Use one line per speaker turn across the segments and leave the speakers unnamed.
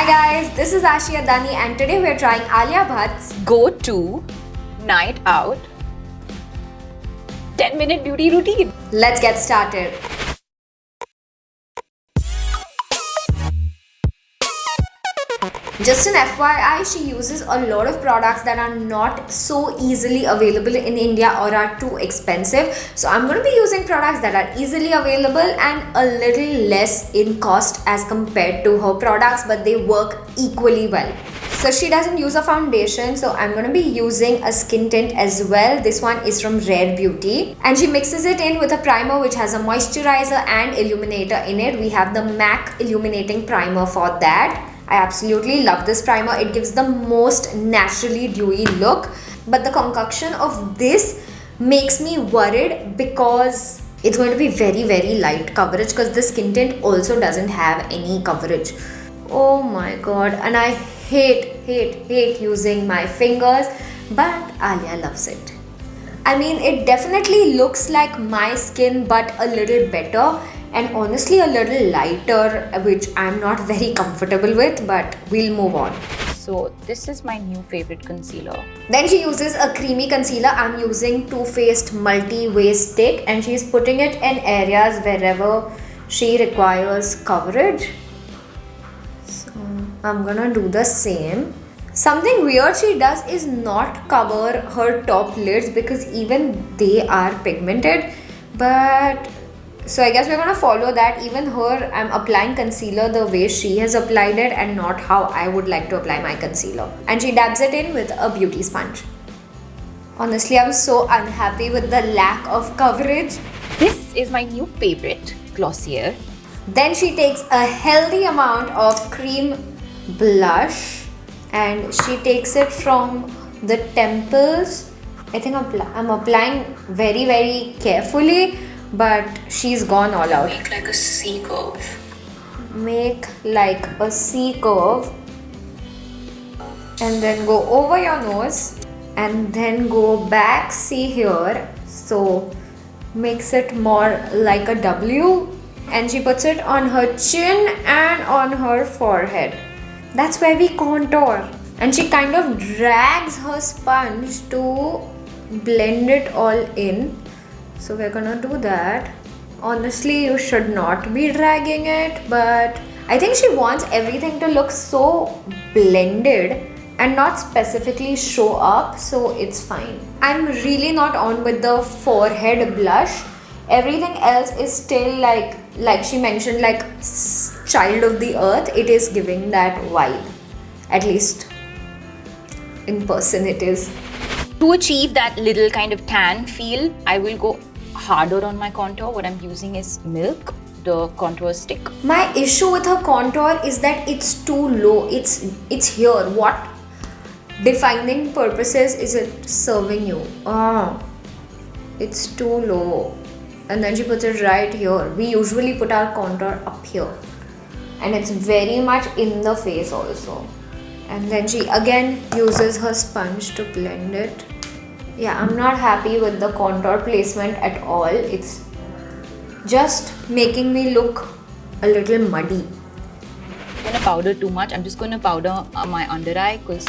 Hi guys, this is Aashi Adani and today we are trying Alia Bhatt's
Go-to night out 10-minute beauty routine.
Let's get started. Just an FYI, she uses a lot of products that are not so easily available in India or are too expensive. So I'm going to be using products that are easily available and a little less in cost as compared to her products, but they work equally well. So she doesn't use a foundation, so I'm going to be using a skin tint as well. This one is from Rare Beauty and she mixes it in with a primer which has a moisturizer and illuminator in it. We have the MAC illuminating primer for that. I absolutely love this primer. It gives the most naturally dewy look, but the concoction of this makes me worried because it's going to be very light coverage because the skin tint also doesn't have any coverage. Oh my god, and I hate using my fingers, but Alia loves it. I mean, it definitely looks like my skin but a little better and honestly a little lighter, which I'm not very comfortable with, but we'll move on.
So this is my new favorite concealer.
Then she uses a creamy concealer. I'm using Too Faced Multi-Waste Stick and she's putting it in areas wherever she requires coverage. So I'm gonna do the same. Something weird she does is not cover her top lids because even they are pigmented, but so I guess we're gonna follow that. Even her, I'm applying concealer the way she has applied it and not how I would like to apply my concealer. And she dabs it in with a beauty sponge. Honestly, I'm so unhappy with the lack of coverage.
This is my new favorite glossier.
Then she takes a healthy amount of cream blush and she takes it from the temples. I think I'm applying very carefully, but she's gone all out.
Make like a C curve.
Make like a C curve and then go over your nose and then go back, see here, so makes it more like a W, and she puts it on her chin and on her forehead. That's where we contour, and she kind of drags her sponge to blend it all in. So we're gonna do that. Honestly, you should not be dragging it, but I think she wants everything to look so blended and not specifically show up, so it's fine. I'm really not on with the forehead blush. Everything else is still like she mentioned, like child of the earth. It is giving that vibe. At least in person it is.
To achieve that little kind of tan feel, I will go harder on my contour. What I'm using is Milk, the contour stick.
My issue with her contour is that it's too low. It's here. What defining purposes is it serving you? It's too low. And then she puts it right here. We usually put our contour up here. And it's very much in the face also. And then she again uses her sponge to blend it. Yeah, I'm not happy with the contour placement at all. It's just making me look a little muddy.
I'm gonna powder too much. I'm just gonna powder my under eye because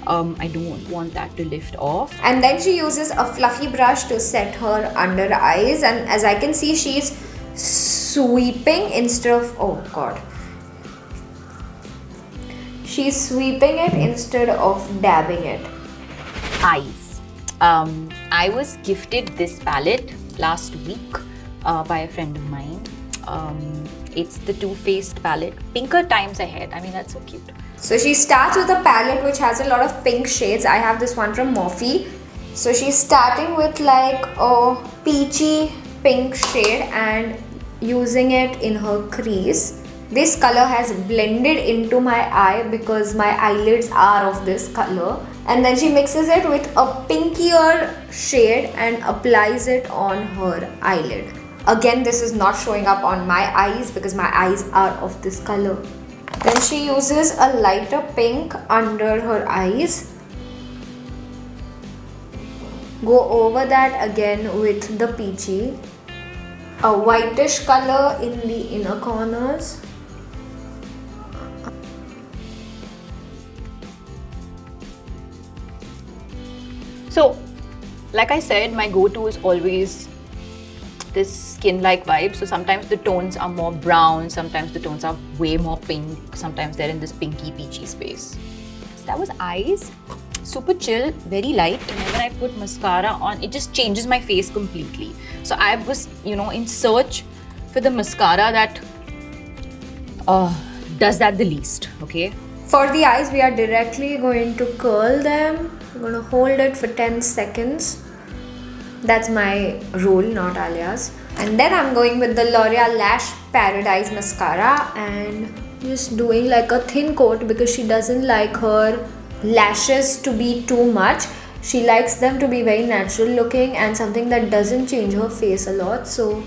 I don't want that to lift off.
And then she uses a fluffy brush to set her under eyes, and as I can see, she's sweeping instead of, oh god, she's sweeping it instead of dabbing it.
Eyes. I was gifted this palette last week by a friend of mine. It's the Too Faced palette, Pinker Times Ahead. I mean, that's so cute.
So she starts with a palette which has a lot of pink shades. I have this one from Morphe. So she's starting with like a peachy pink shade and using it in her crease. This color has blended into my eye because my eyelids are of this color. And then she mixes it with a pinkier shade and applies it on her eyelid. Again, this is not showing up on my eyes because my eyes are of this color. Then she uses a lighter pink under her eyes. Go over that again with the peachy. A whitish color in the inner corners.
So, like I said, my go-to is always this skin-like vibe. So sometimes the tones are more brown, sometimes the tones are way more pink, sometimes they're in this pinky peachy space. So that was eyes. Super chill, very light. Whenever I put mascara on, it just changes my face completely. So I was, in search for the mascara that does that the least, okay?
For the eyes, we are directly going to curl them. I'm going to hold it for 10 seconds. That's my rule, not Alia's. And then I'm going with the L'Oreal Lash Paradise Mascara and just doing like a thin coat because she doesn't like her lashes to be too much. She likes them to be very natural looking and something that doesn't change her face a lot. So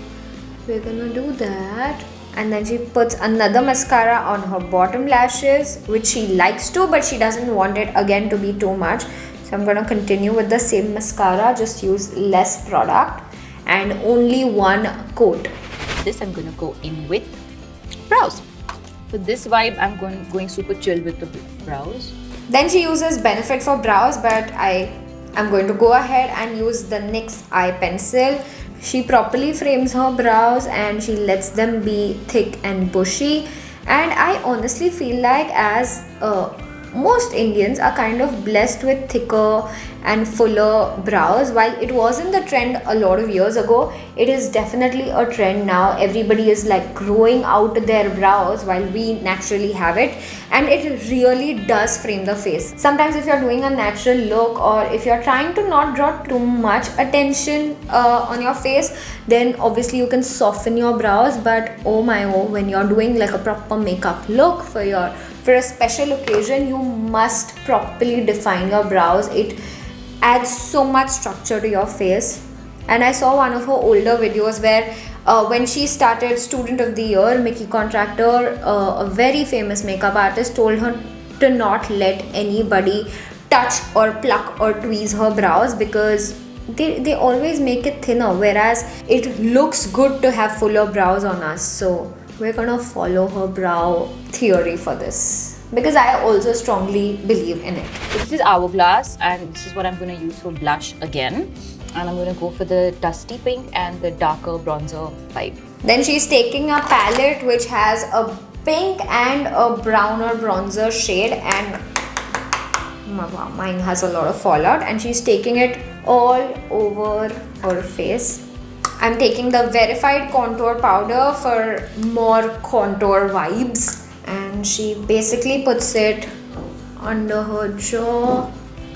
we're gonna do that. And then she puts another mascara on her bottom lashes, which she likes to, but she doesn't want it again to be too much. So I'm gonna continue with the same mascara, just use less product and only one coat.
This I'm gonna go in with brows. For this vibe, I'm going super chill with the brows.
Then she uses Benefit for brows, but I'm going to go ahead and use the NYX eye pencil. She properly frames her brows and she lets them be thick and bushy. And I honestly feel like as most Indians are kind of blessed with thicker and fuller brows. While it wasn't the trend a lot of years ago, it is definitely a trend now. Everybody is like growing out their brows while we naturally have it, and it really does frame the face. Sometimes if you're doing a natural look or if you're trying to not draw too much attention on your face, then obviously you can soften your brows. But oh my oh, when you're doing like a proper makeup look for a special occasion, you must properly define your brows. It adds so much structure to your face. And I saw one of her older videos where when she started Student of the Year, Mickey Contractor, a very famous makeup artist, told her to not let anybody touch or pluck or tweeze her brows because they always make it thinner, whereas it looks good to have fuller brows on us. So we're gonna follow her brow theory for this because I also strongly believe in it.
This is Hourglass and this is what I'm going to use for blush again. And I'm going to go for the dusty pink and the darker bronzer vibe.
Then she's taking a palette which has a pink and a brown or bronzer shade, and mine has a lot of fallout, and she's taking it all over her face. I'm taking the Verified Contour Powder for more contour vibes, and she basically puts it under her jaw.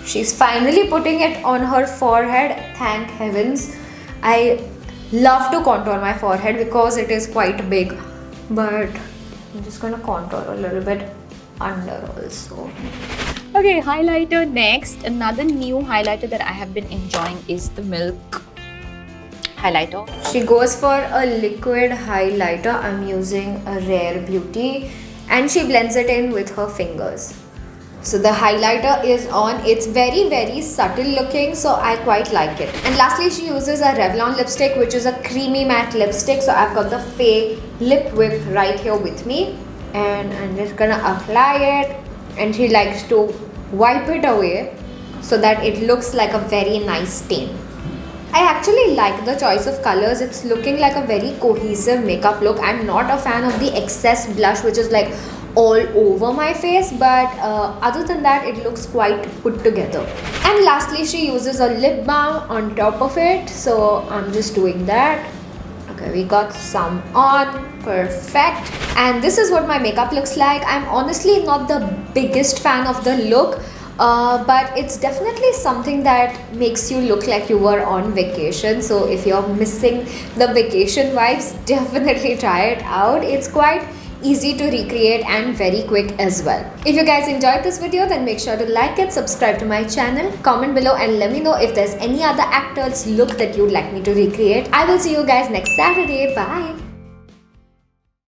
She's finally putting it on her forehead, thank heavens. I love to contour my forehead because it is quite big, but I'm just gonna contour a little bit under also.
Okay, highlighter next. Another new highlighter that I have been enjoying is the Milk highlighter.
She goes for a liquid highlighter. I'm using a Rare Beauty and she blends it in with her fingers. So the highlighter is on. It's very, very subtle looking, so I quite like it. And lastly, she uses a Revlon lipstick, which is a creamy matte lipstick. So I've got the Faye Lip Whip right here with me, and I'm just gonna apply it. And she likes to wipe it away so that it looks like a very nice stain. I actually like the choice of colors. It's looking like a very cohesive makeup look. I'm not a fan of the excess blush, which is like all over my face, but other than that, it looks quite put together. And lastly, she uses a lip balm on top of it, so I'm just doing that. Okay, we got some on, perfect. And this is what my makeup looks like. I'm honestly not the biggest fan of the look, but it's definitely something that makes you look like you were on vacation. So if you're missing the vacation vibes, definitely try it out. It's quite easy to recreate and very quick as well. If you guys enjoyed this video, then make sure to like it, subscribe to my channel, comment below and let me know if there's any other actor's look that you'd like me to recreate. I will see you guys next Saturday. Bye.